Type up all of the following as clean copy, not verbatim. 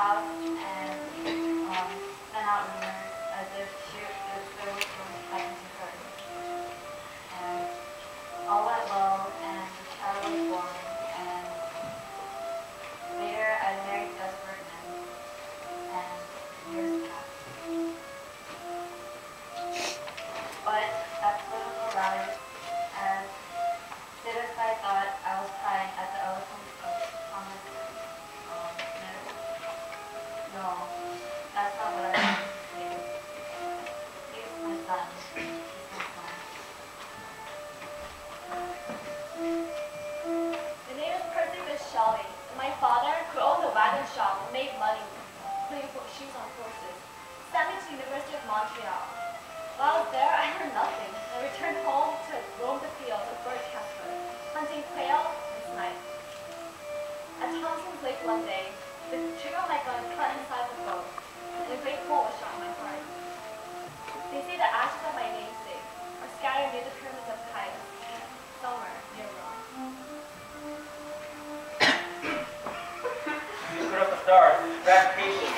house and sent out rumors as if there was something happening to her. And all went well, and the child was born, and later I married desperate men, and years passed. But at political rallies, as citizens thought I was crying at the eloquence of Thomas Smith. No, that's not what I wanted to say. He's my son. He's my son. The name is Percy Shelley, and my father, who owned a wagon shop and made money putting shoes on horses, sent me to the University of Montreal. While I was there, I learned nothing. I returned home to roam the fields of Birdcastle, hunting quail and snipe. At Thompson's Lake one day, the trigger of my gun cut inside the boat, and a great hole was shot in my heart. They say the ashes of my namesake are scattered near the pyramids of Kais, somewhere near Rome. Secret of the stars, gravitation.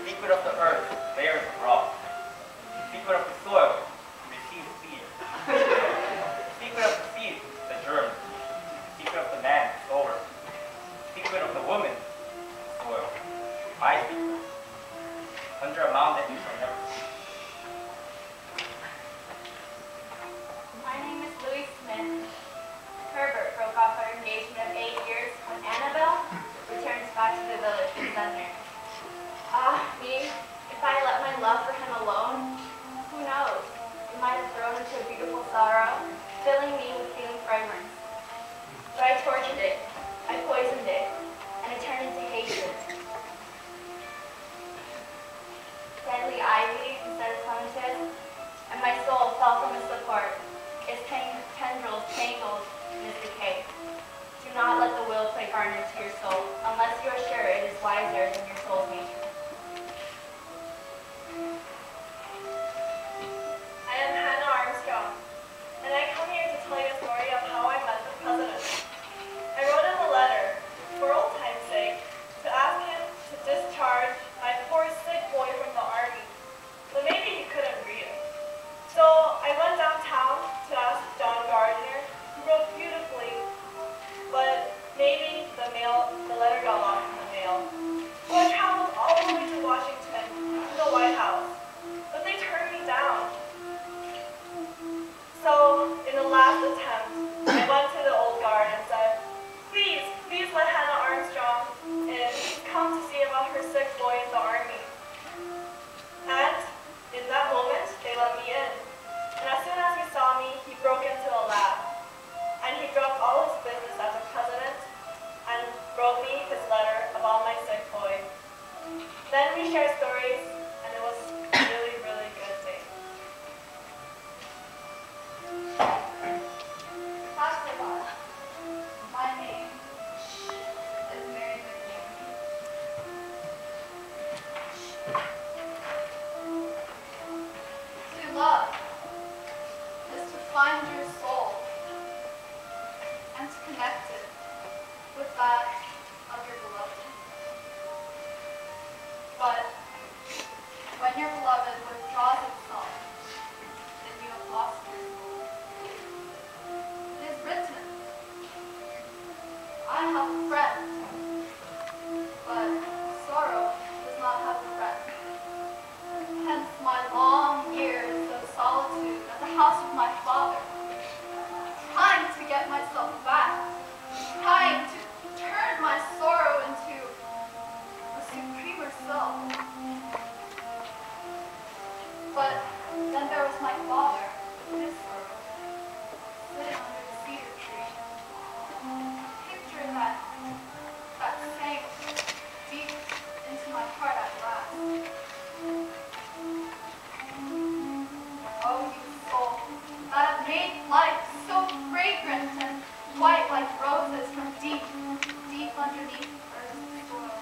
Secret of the earth, layers of rock. Secret of the soil, receive seed. Secret of the seed, the germ. Secret of the man, sower. Secret of the woman, soil. My secret. Under a mountain you shall never see. My name is Louis Smith. Herbert broke off our engagement of 8 years when Annabelle returns back to the village in thunder. Ah, me, if I let my love for him alone, who knows? It might have grown into a beautiful sorrow, filling me with healing fragrance. But I tortured it, I poisoned it, and it turned into hatred. Deadly ivy instead of clematis, and my soul fell from its support, its tendrils tangled in its decay. Do not let the will play gardener to your soul, unless you are sure it is wiser than your soul's nature. I am Hannah Armstrong, and I come here to tell you a story of how I met the president. I wrote him a letter, for old time's sake, to ask him to discharge my poor sick boy from the army, but maybe he couldn't read it. So I went downtown to ask John Gardner, who wrote beautifully, but maybe the letter got lost in the mail. So I traveled all the way to Washington, to the White House, but they turned me down. So, in the last attempt, I went to the old guard and said, please let Hannah Armstrong in. She's come to see about her sick boy in the army. And in that moment, they let me in. And as soon as he saw me, he broke into the lab. And he dropped all his business as a president and wrote me his letter about my sick boy. Then we shared stories, and it was a really, really good day. My name is Mary McNeil. To love is to find your soul and to connect it with that of your beloved. But when your beloved withdraws itself, then you have lost your soul. It is written, I have a friend, but sorrow does not have a friend. Hence my long years of solitude at the house of my father, trying to get myself back, trying to turn my sorrow into a supremer self. But then there was my father, his sorrow, sitting under the cedar tree. Picture that sank deep into my heart at last. Oh, you soul, that made life so fragrant and white like roses from deep, deep underneath earth's soil.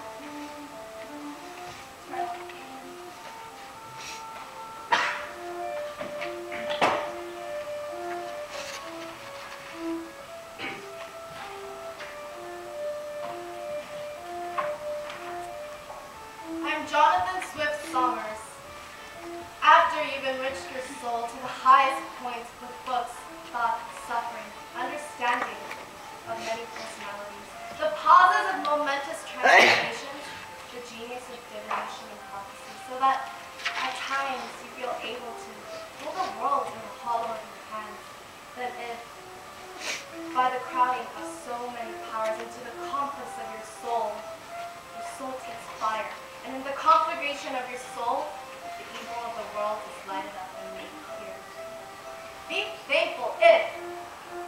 I'm Jonathan Swift Summers. After you've enriched your soul to the highest points with books, thought, suffering, understanding of many personalities, the pauses of momentous transformations, the genius of divination and prophecy, so that at times you feel able to hold the world in the hollow of your hands, that if, by the crowding of so many powers into the compass of your soul takes fire, and in the conflagration of your soul, the evil of the world is lighted up and made clear. Be thankful if,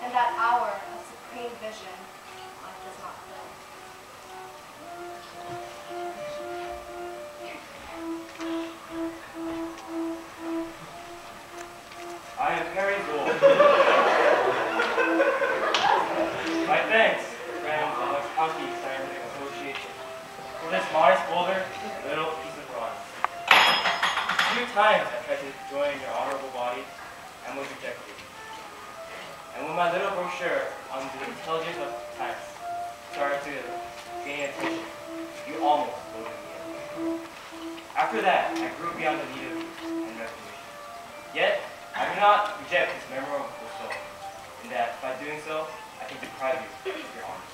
in that hour of supreme vision, life does not fail. I am Perry Gould. My thanks, friends of the County Scientific Association, for this modest boulder, little piece of bronze. 2 times I tried to join your honorable body and was rejected. And when my little brochure on the intelligence of times started to gain attention, you almost voted me in. After that, I grew beyond the need of you and recognition. Yet, I do not reject this memorable soul, in that by doing so, I can deprive you of your honor.